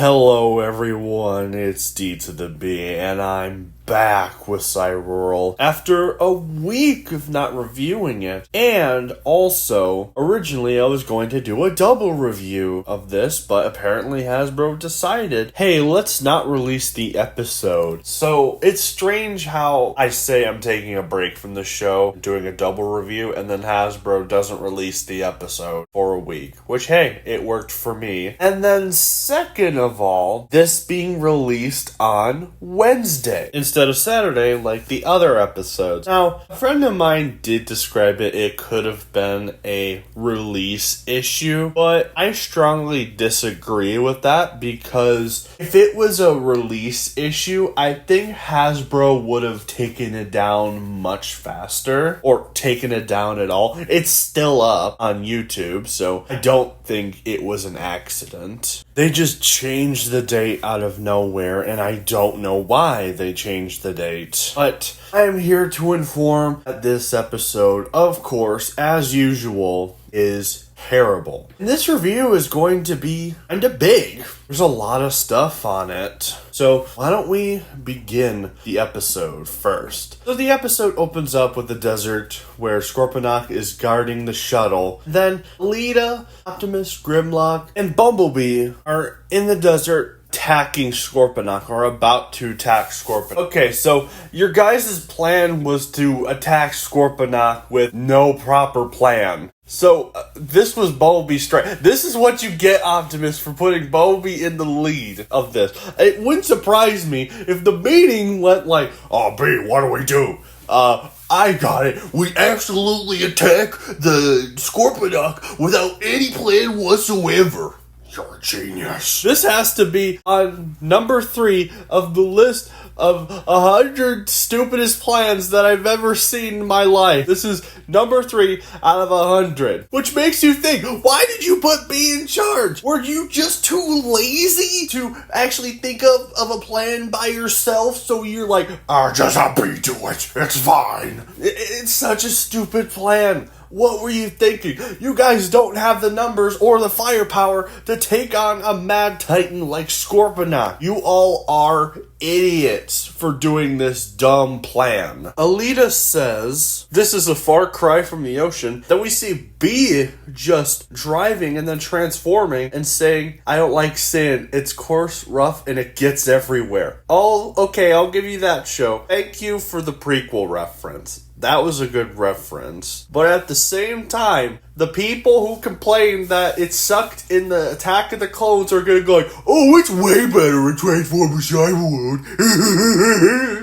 Hello everyone, it's D to the B, and I'm back with Cyberworld after a week of not reviewing it. And also, originally I was going to do a double review of this, but apparently Hasbro decided, hey, let's not release the episode. So it's strange how I say I'm taking a break from the show, doing a double review, and then Hasbro doesn't release the episode for a week. Which, hey, it worked for me. And then second of all, this being released on Wednesday instead of Saturday like the other episodes. Now, a friend of mine did describe it could have been a release issue, but I strongly disagree with that because if it was a release issue, I think Hasbro would have taken it down much faster, or taken it down at all. It's still up on YouTube, so I don't think it was an accident. They just changed the date out of nowhere, and I don't know why they changed the date. But I am here to inform that this episode, of course, as usual, is terrible. And this review is going to be kinda big. There's a lot of stuff on it. So why don't we begin the episode first? So the episode opens up with the desert where Scorponok is guarding the shuttle. Then Lita, Optimus, Grimlock, and Bumblebee are in the desert attacking Scorponok, or about to attack Scorponok. Okay, so your guys' plan was to attack Scorponok with no proper plan. So, this was Bumblebee's strike. This is what you get, Optimus, for putting Bumblebee in the lead of this. It wouldn't surprise me if the meeting went like, oh, B, what do we do? I got it. We absolutely attack the Scorponok without any plan whatsoever. You're a genius. This has to be on number 3 of the list of 100 stupidest plans that I've ever seen in my life. This is number 3 out of 100. Which makes you think, why did you put B in charge? Were you just too lazy to actually think of a plan by yourself? So you're like, just have B do it. It's fine. It's such a stupid plan. What were you thinking? You guys don't have the numbers or the firepower to take on a mad titan like Scorponok. You all are idiots for doing this dumb plan. Alita says, this is a far cry from the ocean. Then we see B just driving and then transforming and saying, I don't like sand. It's coarse, rough, and it gets everywhere. Oh, okay, I'll give you that, show. Thank you for the prequel reference. That was a good reference. But at the same time, the people who complain that it sucked in the Attack of the Clones are gonna go like, oh, it's way better in Transformers Cyberworld.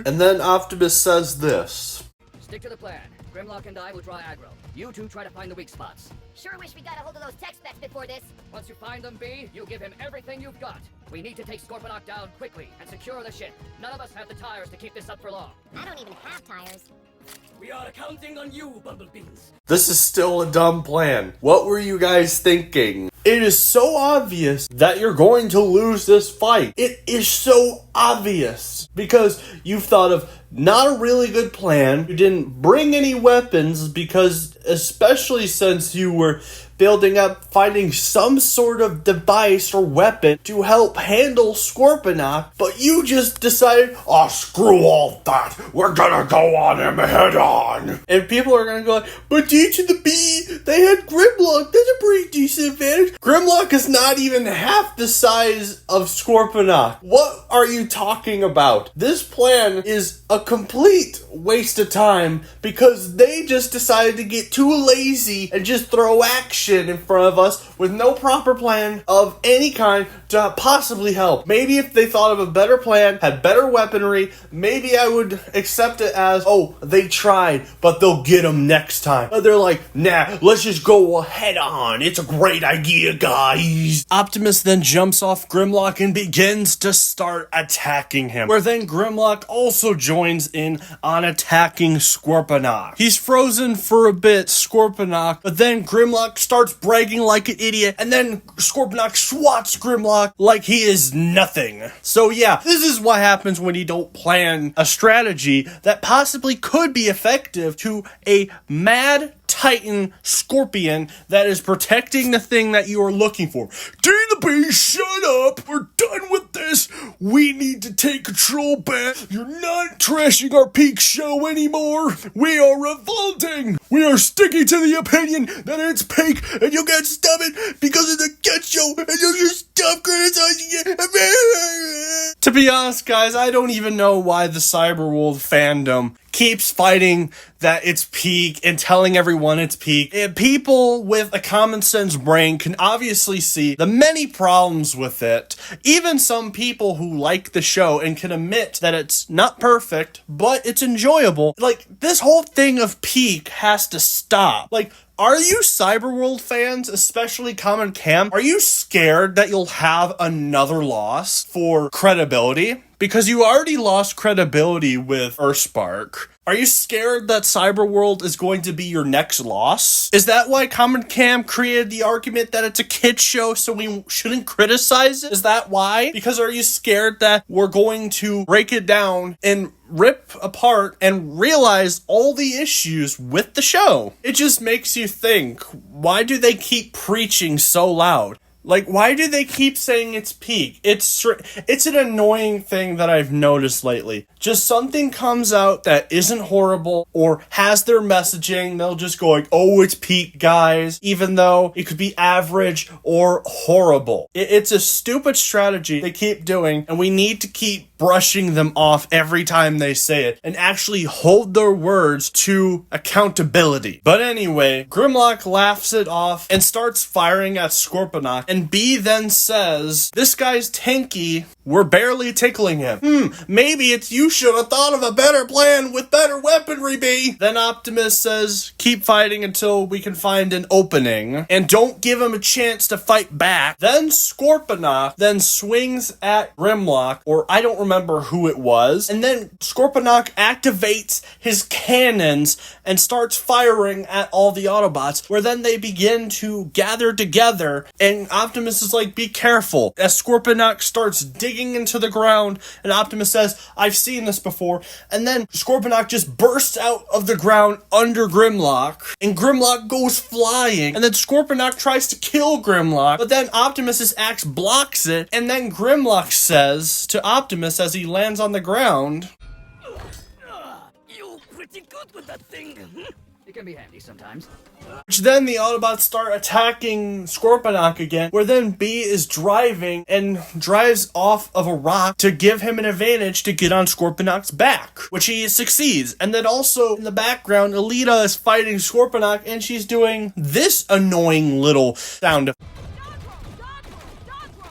And then Optimus says this. Stick to the plan. Grimlock and I will draw aggro. You two try to find the weak spots. Sure wish we got a hold of those tech specs before this. Once you find them, B, you give him everything you've got. We need to take Scorponok down quickly and secure the ship. None of us have the tires to keep this up for long. I don't even have tires. We are counting on you, Bumblebees. This is still a dumb plan. What were you guys thinking? It is so obvious that you're going to lose this fight. It is so obvious because you've thought of not a really good plan. You didn't bring any weapons because, especially since you were building up, finding some sort of device or weapon to help handle Scorponok, but you just decided, oh, screw all that. We're gonna go on him head on. And people are gonna go, but D to the B, they had Grimlock. That's a pretty decent advantage. Grimlock is not even half the size of Scorponok. What are you talking about? This plan is a complete waste of time because they just decided to get too lazy and just throw action in front of us with no proper plan of any kind to possibly help. Maybe if they thought of a better plan, had better weaponry, maybe I would accept it as, oh, they tried, but they'll get them next time. But they're like, nah, let's just go head on. It's a great idea, guys. Optimus then jumps off Grimlock and begins to start attacking him, where then Grimlock also joins in on attacking Scorponok. He's frozen for a bit, Scorponok, but then Grimlock starts bragging like an idiot, and then Scorponok swats Grimlock like he is nothing. So yeah, this is what happens when you don't plan a strategy that possibly could be effective to a mad Titan Scorpion that is protecting the thing that you are looking for. D the B, shut up! We're done with this! We need to take control back! You're not trashing our peak show anymore! We are revolting! We are sticking to the opinion that it's peak and you can't stop it because of the cat show and you just stop criticizing it! To be honest, guys, I don't even know why the Cyberworld fandom keeps fighting that it's peak and telling everyone it's peak. People with a common sense brain can obviously see the many problems with it. Even some people who like the show and can admit that it's not perfect, but it's enjoyable. Like, this whole thing of peak has to stop. Like, are you Cyberworld fans, especially Common Cam? Are you scared that you'll have another loss for credibility? Because you already lost credibility with Earthspark. Are you scared that Cyberworld is going to be your next loss? Is that why Common Cam created the argument that it's a kid's show so we shouldn't criticize it? Is that why? Because are you scared that we're going to break it down and rip apart and realize all the issues with the show? It just makes you think, why do they keep preaching so loud? Like, why do they keep saying it's peak? It's an annoying thing that I've noticed lately. Just something comes out that isn't horrible or has their messaging, they'll just go like, oh, it's peak, guys, even though it could be average or horrible. It's a stupid strategy they keep doing, and we need to keep brushing them off every time they say it and actually hold their words to accountability. But anyway, Grimlock laughs it off and starts firing at Scorponok, and B then says, this guy's tanky, we're barely tickling him. Maybe it's you should have thought of a better plan with better weaponry, B. Then Optimus says, keep fighting until we can find an opening, and don't give him a chance to fight back. Then Scorponok then swings at Grimlock, or I don't remember who it was, and then Scorponok activates his cannons and starts firing at all the Autobots, where then they begin to gather together, and Optimus is like, be careful, as Scorponok starts digging into the ground, and Optimus says, I've seen this before, and then Scorponok just bursts out of the ground under Grimlock, and Grimlock goes flying, and then Scorponok tries to kill Grimlock, but then Optimus's axe blocks it, and then Grimlock says to Optimus as he lands on the ground, You're pretty good with that thing. It can be handy sometimes. which then the Autobots start attacking Scorponok again, where then B is driving and drives off of a rock to give him an advantage to get on Scorponok's back, which he succeeds. And then also in the background, Alita is fighting Scorponok, and she's doing this annoying little sound effect.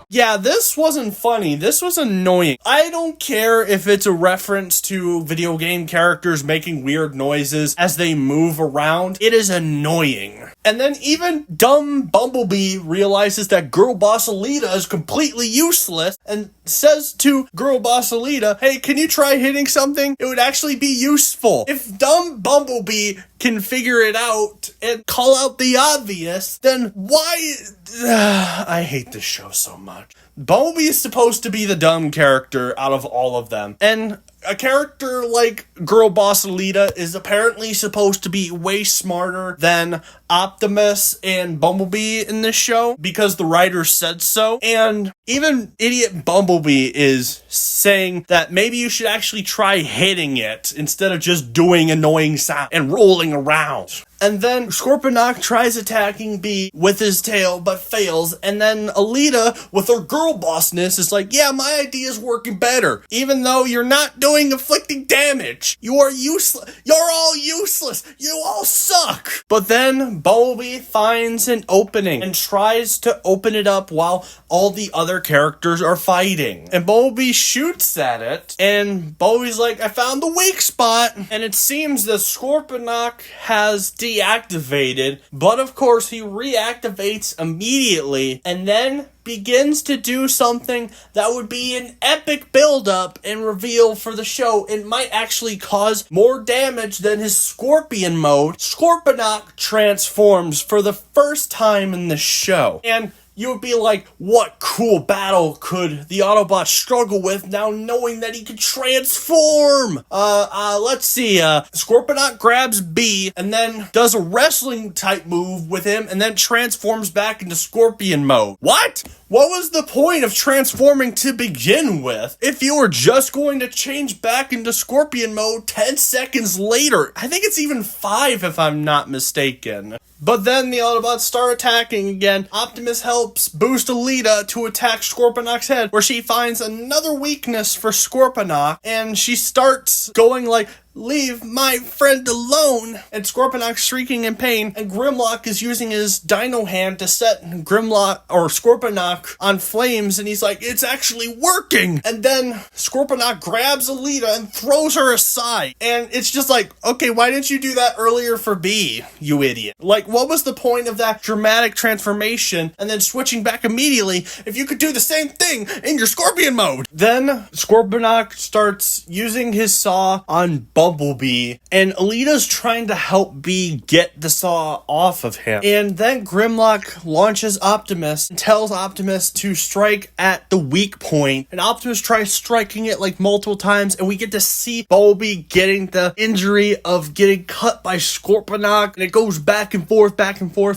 Yeah, this wasn't funny. This was annoying. I don't care if it's a reference to video game characters making weird noises as they move around. It is annoying. And then even dumb Bumblebee realizes that Girl Boss Alita is completely useless and says to Girl Boss Alita, hey, can you try hitting something? It would actually be useful. If dumb Bumblebee can figure it out and call out the obvious, then why... I hate this show so much. Bumblebee is supposed to be the dumb character out of all of them. And a character like Girl Boss Alita is apparently supposed to be way smarter than Optimus and Bumblebee in this show because the writers said so. And even idiot Bumblebee is saying that maybe you should actually try hitting it instead of just doing annoying sound and rolling around. And then Scorponok tries attacking B with his tail, but fails. And then Alita, with her girl bossness, is like, yeah, my idea's working better. Even though you're not doing inflicting damage. You are useless. You're all useless. You all suck. But then Bumblebee finds an opening and tries to open it up while all the other characters are fighting. And Bumblebee shoots at it. And Bumblebee's like, I found the weak spot. And it seems that Scorponok has deactivated, but of course he reactivates immediately and then begins to do something that would be an epic build-up and reveal for the show. It might actually cause more damage than his Scorpion mode. Scorponok transforms for the first time in the show. And you would be like, what cool battle could the Autobot struggle with now knowing that he can transform? Let's see, Scorponok grabs B and then does a wrestling type move with him and then transforms back into Scorpion mode. What? What was the point of transforming to begin with if you were just going to change back into Scorpion mode 10 seconds later? I think it's even 5 if I'm not mistaken. But then the Autobots start attacking again. Optimus helps boost Alita to attack Scorponok's head, where she finds another weakness for Scorponok, and she starts going like, leave my friend alone. And Scorponok's shrieking in pain, and Grimlock is using his dino hand to set Scorponok on flames, and he's like, it's actually working. And then Scorponok grabs Alita and throws her aside. And it's just like, okay, why didn't you do that earlier for B, you idiot? Like, what was the point of that dramatic transformation and then switching back immediately if you could do the same thing in your Scorpion mode? Then Scorponok starts using his saw on Bumblebee, and Alita's trying to help B get the saw off of him. And then Grimlock launches Optimus and tells Optimus to strike at the weak point, and Optimus tries striking it like multiple times, and we get to see Bumblebee getting the injury of getting cut by Scorponok, and it goes back and forth,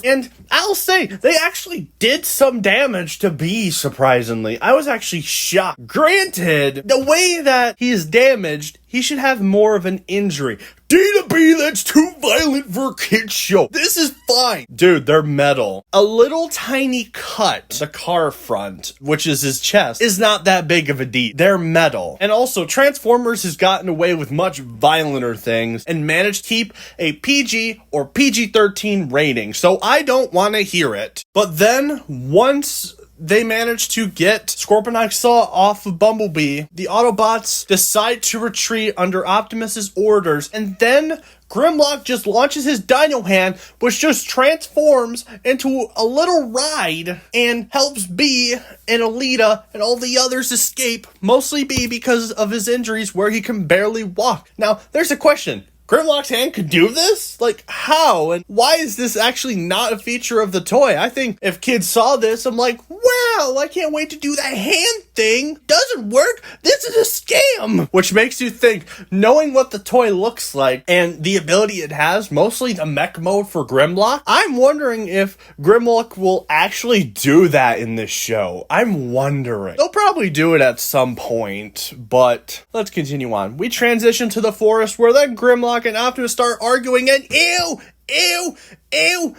and I'll say, they actually did some damage to B, surprisingly. I was actually shocked. Granted, the way that he's damaged, he should have more of an injury. D to B, that's too violent for a kid's show. This is fine. Dude, they're metal. A little tiny cut, the car front, which is his chest, is not that big of a deal. They're metal. And also, Transformers has gotten away with much violenter things and managed to keep a PG or PG-13 rating, so I don't want to hear it. But then, once they manage to get Scorponok's saw off of Bumblebee, the Autobots decide to retreat under Optimus's orders, and then Grimlock just launches his dino hand, which just transforms into a little ride and helps B and Alita and all the others escape, mostly B because of his injuries where he can barely walk. Now, there's a question. Grimlock's hand could do this? Like, how? And why is this actually not a feature of the toy? I think if kids saw this, I'm like, wow, I can't wait to do that hand thing. Doesn't work. This is a scam. Which makes you think, knowing what the toy looks like and the ability it has, mostly the mech mode for Grimlock, I'm wondering if Grimlock will actually do that in this show. I'm wondering. They'll probably do it at some point, but let's continue on. We transition to the forest where then Grimlock and Optimus start arguing, and ew,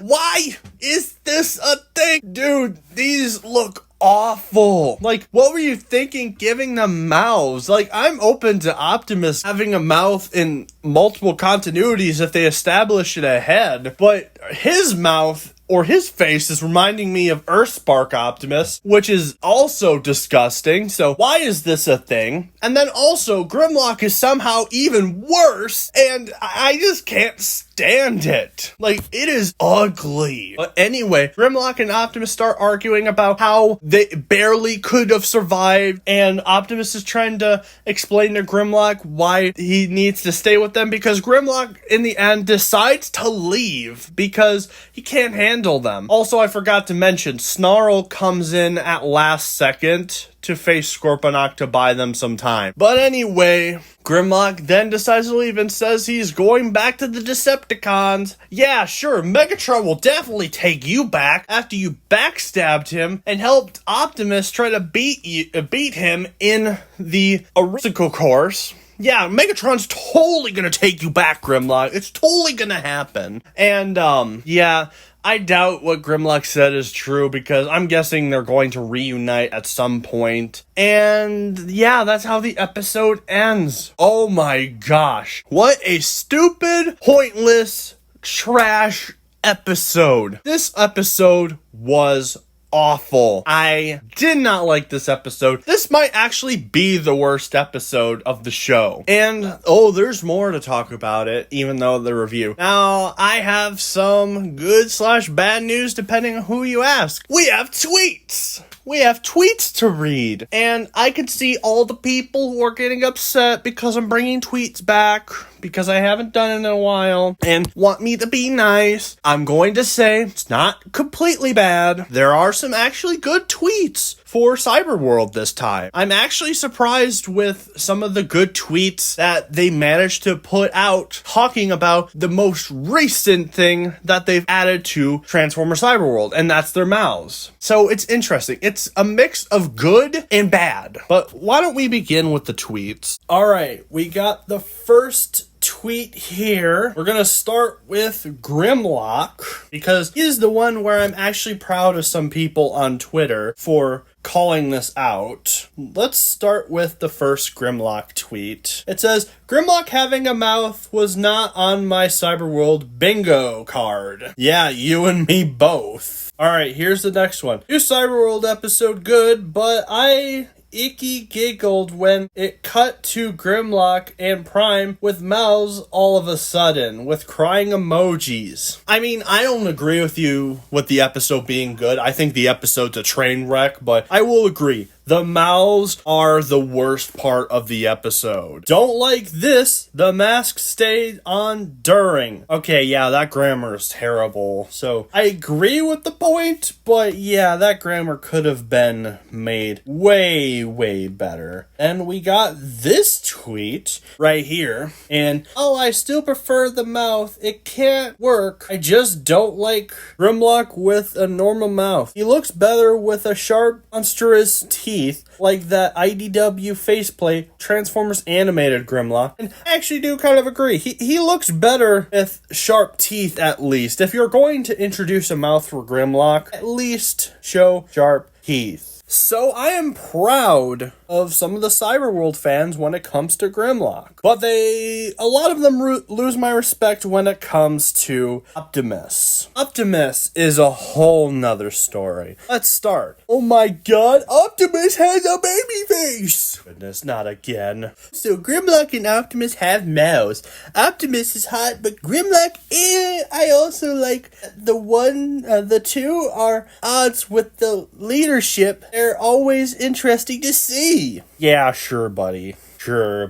why is this a thing? Dude, these look awful. Like, what were you thinking giving them mouths? Like, I'm open to Optimus having a mouth in multiple continuities if they establish it ahead, but his mouth or his face is reminding me of Earthspark Optimus, which is also disgusting. So why is this a thing? And then also, Grimlock is somehow even worse, and I just can't stand it. Like, it is ugly. But anyway, Grimlock and Optimus start arguing about how they barely could have survived, and Optimus is trying to explain to Grimlock why he needs to stay with them, because Grimlock, in the end, decides to leave because he can't handle them. Also, I forgot to mention, Snarl comes in at last second to face Scorponok to buy them some time. But anyway, Grimlock then decides to leave and says he's going back to the Decepticons. Yeah, sure, Megatron will definitely take you back after you backstabbed him and helped Optimus try to beat him in the obstacle course. Yeah, Megatron's totally gonna take you back, Grimlock. It's totally gonna happen. And, yeah, I doubt what Grimlock said is true because I'm guessing they're going to reunite at some point. And yeah, that's how the episode ends. Oh my gosh. What a stupid, pointless, trash episode. This episode was awful. I did not like this episode. This might actually be the worst episode of the show. And, oh, there's more to talk about it, even though the review. Now, I have some good/bad news depending on who you ask. We have tweets! We have tweets to read. And I can see all the people who are getting upset because I'm bringing tweets back. because I haven't done it in a while and want me to be nice, I'm going to say it's not completely bad. There are some actually good tweets for Cyberworld this time. I'm actually surprised with some of the good tweets that they managed to put out talking about the most recent thing that they've added to Transformer Cyberworld, and that's their mouths. So it's interesting. It's a mix of good and bad. But why don't we begin with the tweets? All right, we got the first tweet here. We're gonna start with Grimlock because he's the one where I'm actually proud of some people on Twitter for calling this out. Let's start with the first Grimlock tweet. It says, Grimlock having a mouth was not on my Cyberworld bingo card. Yeah, you and me both. Alright, here's the next one. New Cyberworld episode good, but I icky giggled when it cut to Grimlock and Prime with mouths all of a sudden, with crying emojis. I mean, I don't agree with you with the episode being good. I think the episode's a train wreck, but I will agree. The mouths are the worst part of the episode. Don't like this. The mask stayed on during. Okay, yeah, that grammar is terrible. So I agree with the point, but yeah, that grammar could have been made way, way better. And we got this tweet right here. And, oh, I still prefer the mouth. It can't work. I just don't like Grimlock with a normal mouth. He looks better with a sharp, monstrous teeth like that IDW faceplate Transformers animated Grimlock. And I actually do kind of agree. He looks better with sharp teeth at least. If you're going to introduce a mouth for Grimlock, at least show sharp teeth. So I am proud of some of the Cyberworld fans when it comes to Grimlock. But a lot of them lose my respect when it comes to Optimus. Optimus is a whole nother story. Let's start. Oh my god, Optimus has a baby face! Goodness, not again. So Grimlock and Optimus have mouths. Optimus is hot, but Grimlock, I also like the two are odds with the leadership. They're always interesting to see. Yeah, sure, buddy. Sure.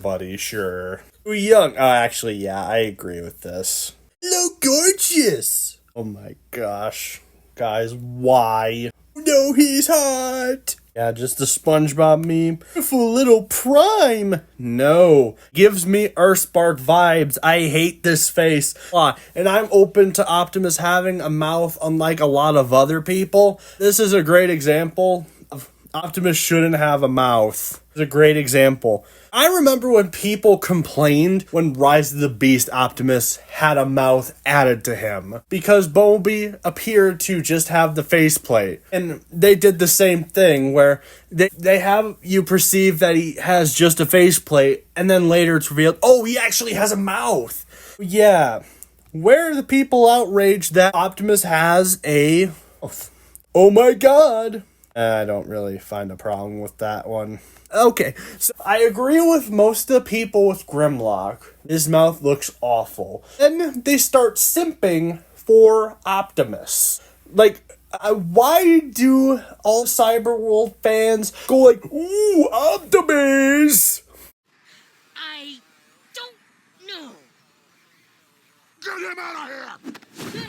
Too young. Actually, yeah, I agree with this. Hello, gorgeous. Oh my gosh. Guys, why? No, he's hot. Yeah, just a SpongeBob meme. Beautiful little Prime. No. Gives me Earthspark vibes. I hate this face. And I'm open to Optimus having a mouth unlike a lot of other people. This is a great example of Optimus shouldn't have a mouth. It's a great example. I remember when people complained when Rise of the Beast Optimus had a mouth added to him because Bumblebee appeared to just have the faceplate. And they did the same thing where they have you perceive that he has just a faceplate and then later it's revealed, oh, he actually has a mouth. Yeah. Where are the people outraged that Optimus has a... Oh my god. I don't really find a problem with that one. Okay, so I agree with most of the people with Grimlock. His mouth looks awful. Then they start simping for Optimus. Like, why do all Cyberworld fans go like, ooh, Optimus? I don't know. Get him out of here!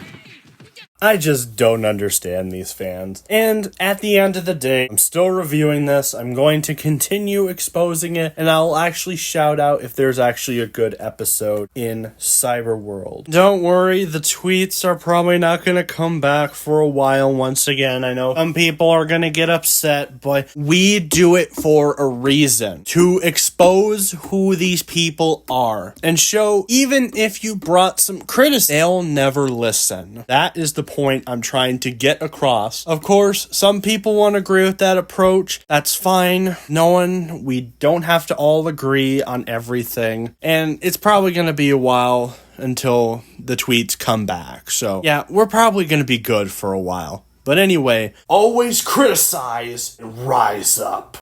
I just don't understand these fans. And at the end of the day, I'm still reviewing this. I'm going to continue exposing it, and I'll actually shout out if there's actually a good episode in Cyberworld. Don't worry, the tweets are probably not going to come back for a while once again. I know some people are going to get upset, but we do it for a reason. To expose who these people are. And show, even if you brought some criticism, they'll never listen. That is the point I'm trying to get across. Of course, some people won't agree with that approach. That's fine. We don't have to all agree on everything. And it's probably going to be a while until the tweets come back. So yeah, we're probably going to be good for a while. But anyway, always criticize and rise up.